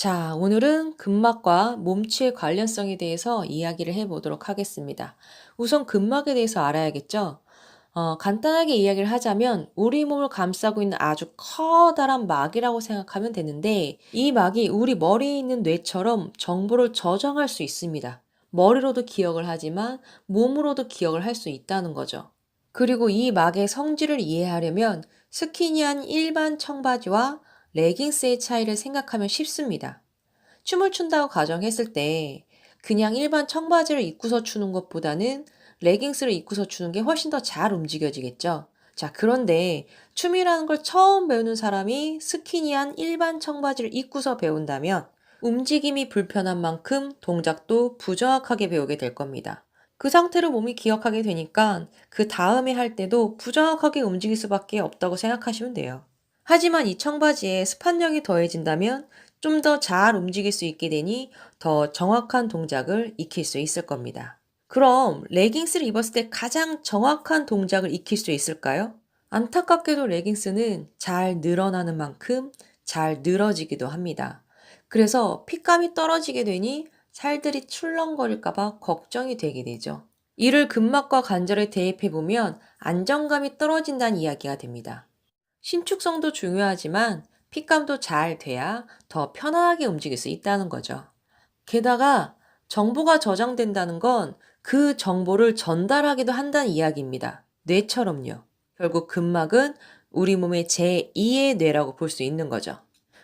자, 오늘은 근막과 몸치의 관련성에 대해서 이야기를 해보도록 하겠습니다. 우선 근막에 대해서 알아야겠죠? 간단하게 이야기를 하자면 우리 몸을 감싸고 있는 아주 커다란 막이라고 생각하면 되는데 이 막이 우리 머리에 있는 뇌처럼 정보를 저장할 수 있습니다. 머리로도 기억을 하지만 몸으로도 기억을 할 수 있다는 거죠. 그리고 이 막의 성질을 이해하려면 스키니한 일반 청바지와 레깅스의 차이를 생각하면 쉽습니다. 춤을 춘다고 가정했을 때 그냥 일반 청바지를 입고서 추는 것보다는 레깅스를 입고서 추는 게 훨씬 더 잘 움직여지겠죠. 자, 그런데 춤이라는 걸 처음 배우는 사람이 스키니한 일반 청바지를 입고서 배운다면 움직임이 불편한 만큼 동작도 부정확하게 배우게 될 겁니다. 그 상태로 몸이 기억하게 되니까 그 다음에 할 때도 부정확하게 움직일 수밖에 없다고 생각하시면 돼요. 하지만 이 청바지에 습한력이 더해진다면 좀 더 잘 움직일 수 있게 되니 더 정확한 동작을 익힐 수 있을 겁니다. 그럼 레깅스를 입었을 때 가장 정확한 동작을 익힐 수 있을까요? 안타깝게도 레깅스는 잘 늘어나는 만큼 잘 늘어지기도 합니다. 그래서 핏감이 떨어지게 되니 살들이 출렁거릴까봐 걱정이 되게 되죠. 이를 근막과 관절에 대입해보면 안정감이 떨어진다는 이야기가 됩니다. 신축성도 중요하지만 핏감도 잘 돼야 더 편안하게 움직일 수 있다는 거죠. 게다가 정보가 저장된다는 건 그 정보를 전달하기도 한다는 이야기입니다. 뇌처럼요. 결국 근막은 우리 몸의 제2의 뇌라고 볼 수 있는 거죠.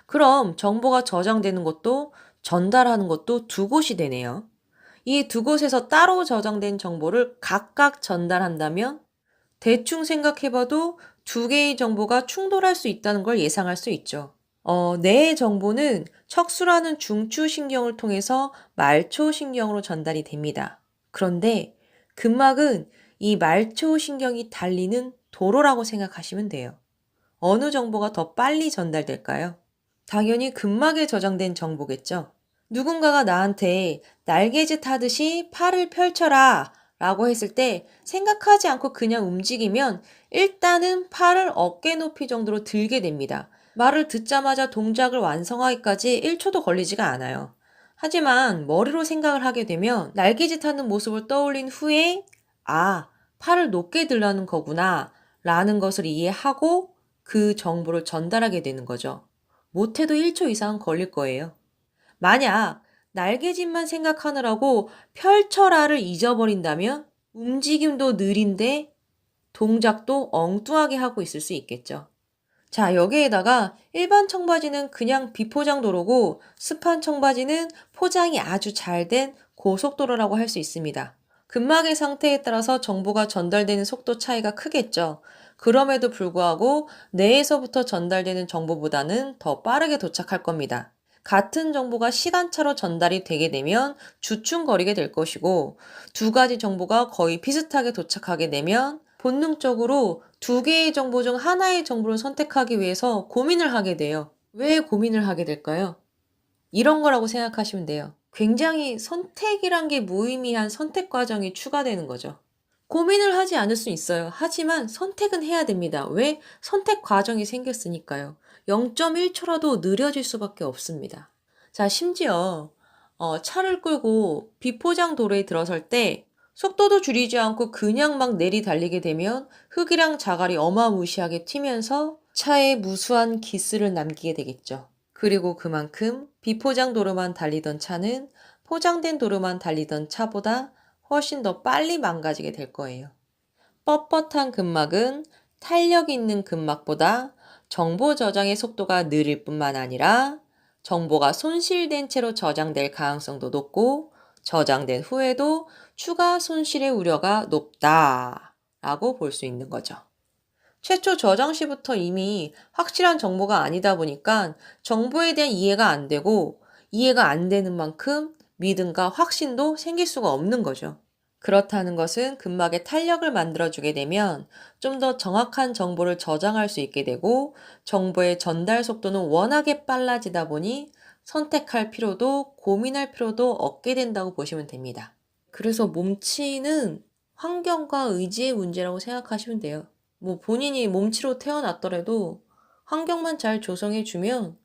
그럼 정보가 저장되는 곳도 전달하는 곳도 두 곳이 되네요. 이 두 곳에서 따로 저장된 정보를 각각 전달한다면 대충 생각해봐도 두 개의 정보가 충돌할 수 있다는 걸 예상할 수 있죠. 뇌의 정보는 척수라는 중추신경을 통해서 말초신경으로 전달이 됩니다. 그런데 근막은 이 말초신경이 달리는 도로라고 생각하시면 돼요. 어느 정보가 더 빨리 전달될까요? 당연히 근막에 저장된 정보겠죠. 누군가가 나한테 날개짓 하듯이 팔을 펼쳐라 라고 했을 때 생각하지 않고 그냥 움직이면 일단은 팔을 어깨 높이 정도로 들게 됩니다. 말을 듣자마자 동작을 완성하기까지 1초도 걸리지가 않아요. 하지만 머리로 생각을 하게 되면 날개짓 하는 모습을 떠올린 후에 아, 팔을 높게 들라는 거구나 라는 것을 이해하고 그 정보를 전달하게 되는 거죠. 못해도 1초 이상 걸릴 거예요. 만약 날개짓만 생각하느라고 펼쳐라를 잊어버린다면 움직임도 느린데 동작도 엉뚱하게 하고 있을 수 있겠죠. 자, 여기에다가 일반 청바지는 그냥 비포장 도로고 습한 청바지는 포장이 아주 잘 된 고속도로라고 할 수 있습니다. 근막의 상태에 따라서 정보가 전달되는 속도 차이가 크겠죠. 그럼에도 불구하고 뇌에서부터 전달되는 정보보다는 더 빠르게 도착할 겁니다. 같은 정보가 시간차로 전달이 되게 되면 주춤거리게 될 것이고 두 가지 정보가 거의 비슷하게 도착하게 되면 본능적으로 두 개의 정보 중 하나의 정보를 선택하기 위해서 고민을 하게 돼요. 왜 고민을 하게 될까요? 이런 거라고 생각하시면 돼요. 굉장히 선택이란 게 무의미한 선택 과정이 추가되는 거죠. 고민을 하지 않을 수 있어요. 하지만 선택은 해야 됩니다. 왜? 선택 과정이 생겼으니까요. 0.1초라도 느려질 수밖에 없습니다. 자, 심지어 차를 끌고 비포장 도로에 들어설 때 속도도 줄이지 않고 그냥 막 내리 달리게 되면 흙이랑 자갈이 어마무시하게 튀면서 차에 무수한 기스를 남기게 되겠죠. 그리고 그만큼 비포장 도로만 달리던 차는 포장된 도로만 달리던 차보다 훨씬 더 빨리 망가지게 될 거예요. 뻣뻣한 근막은 탄력 있는 근막보다 정보 저장의 속도가 느릴 뿐만 아니라 정보가 손실된 채로 저장될 가능성도 높고 저장된 후에도 추가 손실의 우려가 높다라고 볼 수 있는 거죠. 최초 저장 시부터 이미 확실한 정보가 아니다 보니까 정보에 대한 이해가 안 되고 이해가 안 되는 만큼 믿음과 확신도 생길 수가 없는 거죠. 그렇다는 것은 근막에 탄력을 만들어주게 되면 좀 더 정확한 정보를 저장할 수 있게 되고 정보의 전달 속도는 워낙에 빨라지다 보니 선택할 필요도 고민할 필요도 없게 된다고 보시면 됩니다. 그래서 몸치는 환경과 의지의 문제라고 생각하시면 돼요. 본인이 몸치로 태어났더라도 환경만 잘 조성해주면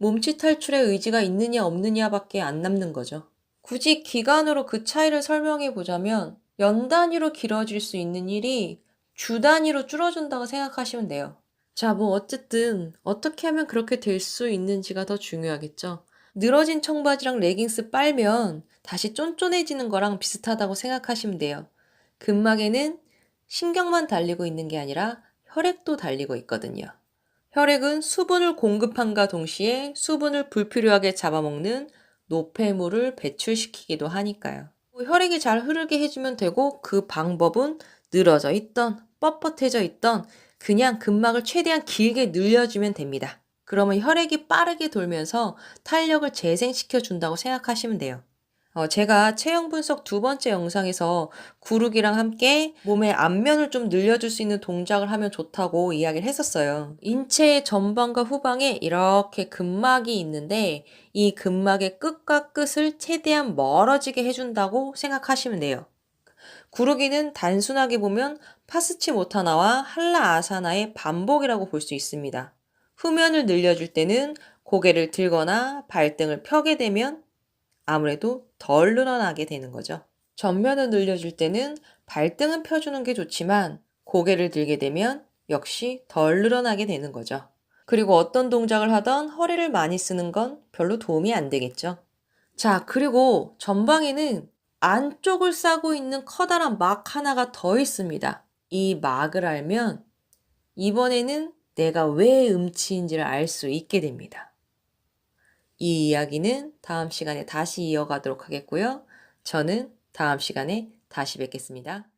몸치 탈출의 의지가 있느냐 없느냐밖에 안 남는 거죠. 굳이 기간으로 그 차이를 설명해 보자면 연 단위로 길어질 수 있는 일이 주 단위로 줄어든다고 생각하시면 돼요. 자, 뭐 어쨌든 어떻게 하면 그렇게 될 수 있는지가 더 중요하겠죠. 늘어진 청바지랑 레깅스 빨면 다시 쫀쫀해지는 거랑 비슷하다고 생각하시면 돼요. 근막에는 신경만 달리고 있는 게 아니라 혈액도 달리고 있거든요. 혈액은 수분을 공급함과 동시에 수분을 불필요하게 잡아먹는 노폐물을 배출시키기도 하니까요. 혈액이 잘 흐르게 해주면 되고 그 방법은 늘어져 있던 뻣뻣해져 있던 그냥 근막을 최대한 길게 늘려주면 됩니다. 그러면 혈액이 빠르게 돌면서 탄력을 재생시켜 준다고 생각하시면 돼요. 제가 체형 분석 두 번째 영상에서 구르기랑 함께 몸의 앞면을 좀 늘려줄 수 있는 동작을 하면 좋다고 이야기를 했었어요. 인체의 전방과 후방에 이렇게 근막이 있는데 이 근막의 끝과 끝을 최대한 멀어지게 해준다고 생각하시면 돼요. 구르기는 단순하게 보면 파스치모타나와 할라아사나의 반복이라고 볼 수 있습니다. 후면을 늘려줄 때는 고개를 들거나 발등을 펴게 되면 아무래도 덜 늘어나게 되는 거죠. 전면을 늘려줄 때는 발등은 펴주는 게 좋지만 고개를 들게 되면 역시 덜 늘어나게 되는 거죠. 그리고 어떤 동작을 하던 허리를 많이 쓰는 건 별로 도움이 안 되겠죠. 자, 그리고 전방에는 안쪽을 싸고 있는 커다란 막 하나가 더 있습니다. 이 막을 알면 이번에는 내가 왜 음치인지를 알 수 있게 됩니다. 이 이야기는 다음 시간에 다시 이어가도록 하겠고요. 저는 다음 시간에 다시 뵙겠습니다.